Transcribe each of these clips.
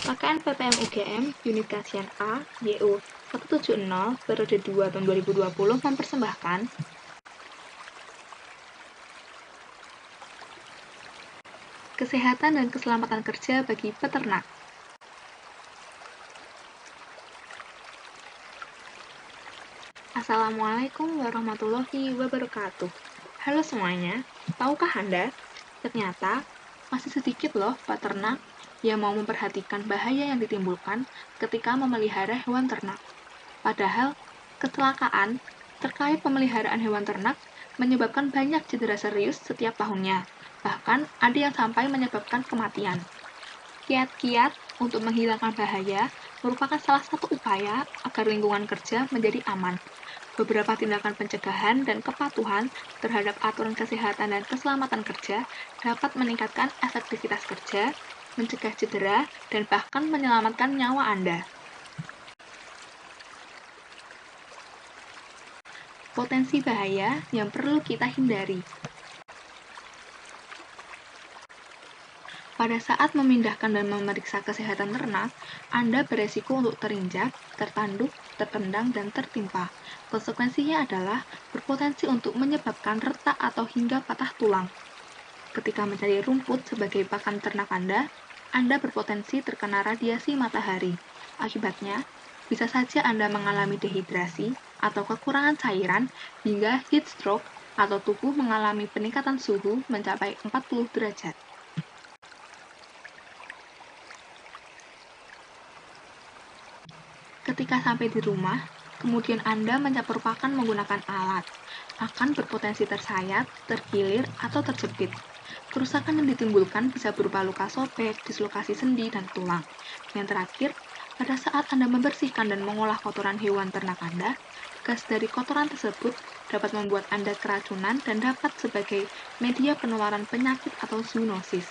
KKN PPM UGM Unit Kajian A YU 170 periode 2 tahun 2020 mempersembahkan kesehatan dan keselamatan kerja bagi peternak. Assalamualaikum warahmatullahi wabarakatuh. Halo semuanya, tahukah Anda, ternyata masih sedikit loh peternak yang mau memperhatikan bahaya yang ditimbulkan ketika memelihara hewan ternak. Padahal, kecelakaan terkait pemeliharaan hewan ternak menyebabkan banyak cedera serius setiap tahunnya. Bahkan, ada yang sampai menyebabkan kematian. Kiat-kiat untuk menghilangkan bahaya merupakan salah satu upaya agar lingkungan kerja menjadi aman. Beberapa tindakan pencegahan dan kepatuhan terhadap aturan kesehatan dan keselamatan kerja dapat meningkatkan efektivitas kerja, mencegah cedera, dan bahkan menyelamatkan nyawa Anda. Potensi bahaya yang perlu kita hindari. Pada saat memindahkan dan memeriksa kesehatan ternak, Anda beresiko untuk terinjak, tertanduk, tertendang, dan tertimpa. Konsekuensinya adalah berpotensi untuk menyebabkan retak atau hingga patah tulang. Ketika mencari rumput sebagai pakan ternak Anda berpotensi terkena radiasi matahari. Akibatnya, bisa saja Anda mengalami dehidrasi atau kekurangan cairan hingga heat stroke atau tubuh mengalami peningkatan suhu mencapai 40 derajat. Ketika sampai di rumah, kemudian Anda mencampur pakan menggunakan alat, akan berpotensi tersayat, terkilir, atau terjepit. Kerusakan yang ditimbulkan bisa berupa luka sobek, dislokasi sendi, dan tulang. Yang terakhir, pada saat Anda membersihkan dan mengolah kotoran hewan ternak Anda, gas dari kotoran tersebut dapat membuat Anda keracunan dan dapat sebagai media penularan penyakit atau zoonosis.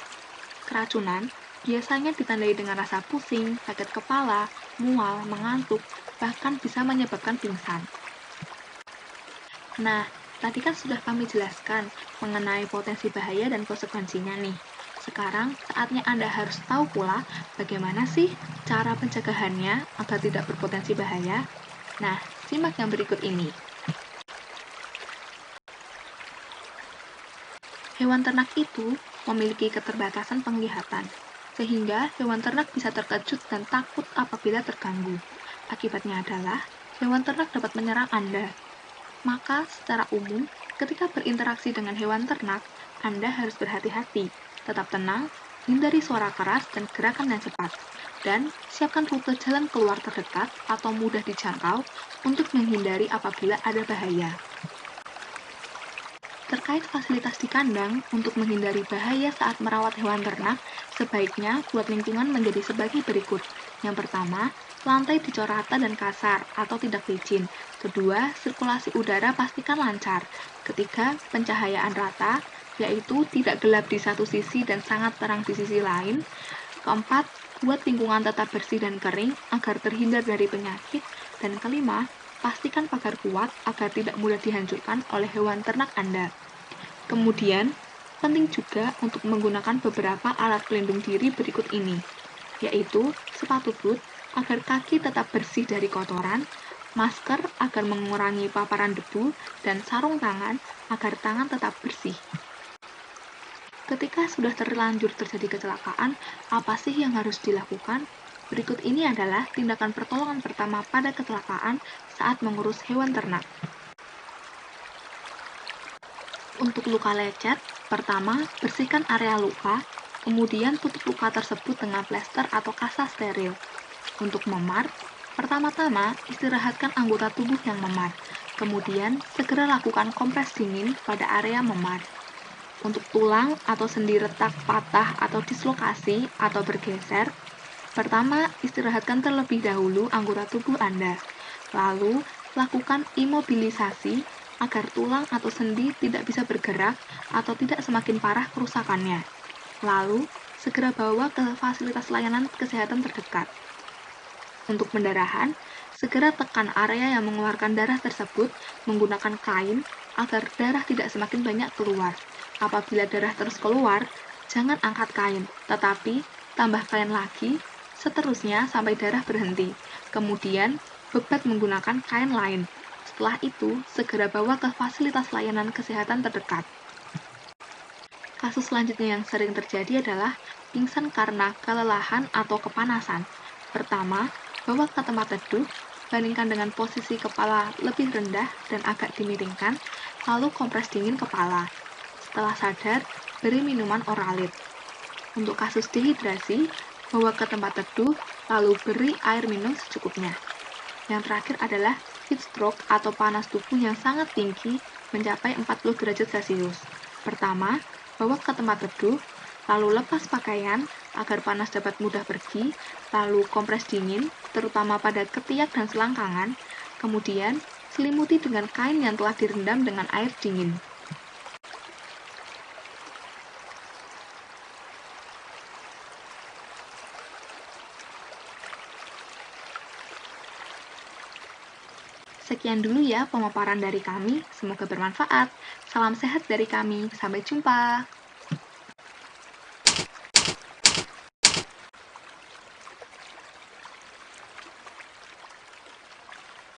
Keracunan biasanya ditandai dengan rasa pusing, sakit kepala, mual, mengantuk, bahkan bisa menyebabkan pingsan. Nah, tadi kan sudah kami jelaskan mengenai potensi bahaya dan konsekuensinya nih. Sekarang saatnya Anda harus tahu pula bagaimana sih cara pencegahannya agar tidak berpotensi bahaya. Nah, simak yang berikut ini. Hewan ternak itu memiliki keterbatasan penglihatan, sehingga hewan ternak bisa terkejut dan takut apabila terganggu. Akibatnya adalah, hewan ternak dapat menyerang Anda. Maka, secara umum, ketika berinteraksi dengan hewan ternak, Anda harus berhati-hati, tetap tenang, hindari suara keras dan gerakan yang cepat, dan siapkan rute jalan keluar terdekat atau mudah dijangkau untuk menghindari apabila ada bahaya. Terkait fasilitas di kandang, untuk menghindari bahaya saat merawat hewan ternak, sebaiknya buat lingkungan menjadi sebagai berikut. Yang pertama, lantai dicor rata dan kasar atau tidak licin. Kedua, sirkulasi udara pastikan lancar. Ketiga, pencahayaan rata, yaitu tidak gelap di satu sisi dan sangat terang di sisi lain. Keempat, buat lingkungan tetap bersih dan kering agar terhindar dari penyakit. Dan kelima, pastikan pagar kuat agar tidak mudah dihancurkan oleh hewan ternak Anda. Kemudian, penting juga untuk menggunakan beberapa alat pelindung diri berikut ini, yaitu sepatu boot agar kaki tetap bersih dari kotoran, masker agar mengurangi paparan debu, dan sarung tangan agar tangan tetap bersih. Ketika sudah terlanjur terjadi kecelakaan, apa sih yang harus dilakukan? Berikut ini adalah tindakan pertolongan pertama pada kecelakaan saat mengurus hewan ternak. Untuk luka lecet, pertama, bersihkan area luka, kemudian tutup luka tersebut dengan plester atau kasa steril. Untuk memar, pertama-tama istirahatkan anggota tubuh yang memar, kemudian segera lakukan kompres dingin pada area memar. Untuk tulang atau sendi retak, patah, atau dislokasi atau bergeser, pertama, istirahatkan terlebih dahulu anggota tubuh Anda. Lalu, lakukan imobilisasi agar tulang atau sendi tidak bisa bergerak atau tidak semakin parah kerusakannya. Lalu, segera bawa ke fasilitas layanan kesehatan terdekat. Untuk pendarahan, segera tekan area yang mengeluarkan darah tersebut menggunakan kain agar darah tidak semakin banyak keluar. Apabila darah terus keluar, jangan angkat kain, tetapi tambah kain lagi Seterusnya sampai darah berhenti. Kemudian, bebat menggunakan kain lain. Setelah itu, segera bawa ke fasilitas layanan kesehatan terdekat. Kasus selanjutnya yang sering terjadi adalah pingsan karena kelelahan atau kepanasan. Pertama, bawa ke tempat teduh, bandingkan dengan posisi kepala lebih rendah dan agak dimiringkan, lalu kompres dingin kepala. Setelah sadar, beri minuman Oralit. Untuk kasus dehidrasi, bawa ke tempat teduh, lalu beri air minum secukupnya. Yang terakhir adalah heat stroke atau panas tubuh yang sangat tinggi mencapai 40 derajat Celcius. Pertama, bawa ke tempat teduh, lalu lepas pakaian agar panas dapat mudah pergi, lalu kompres dingin, terutama pada ketiak dan selangkangan, kemudian selimuti dengan kain yang telah direndam dengan air dingin. Sekian dulu ya pemaparan dari kami, semoga bermanfaat. Salam sehat dari kami, sampai jumpa.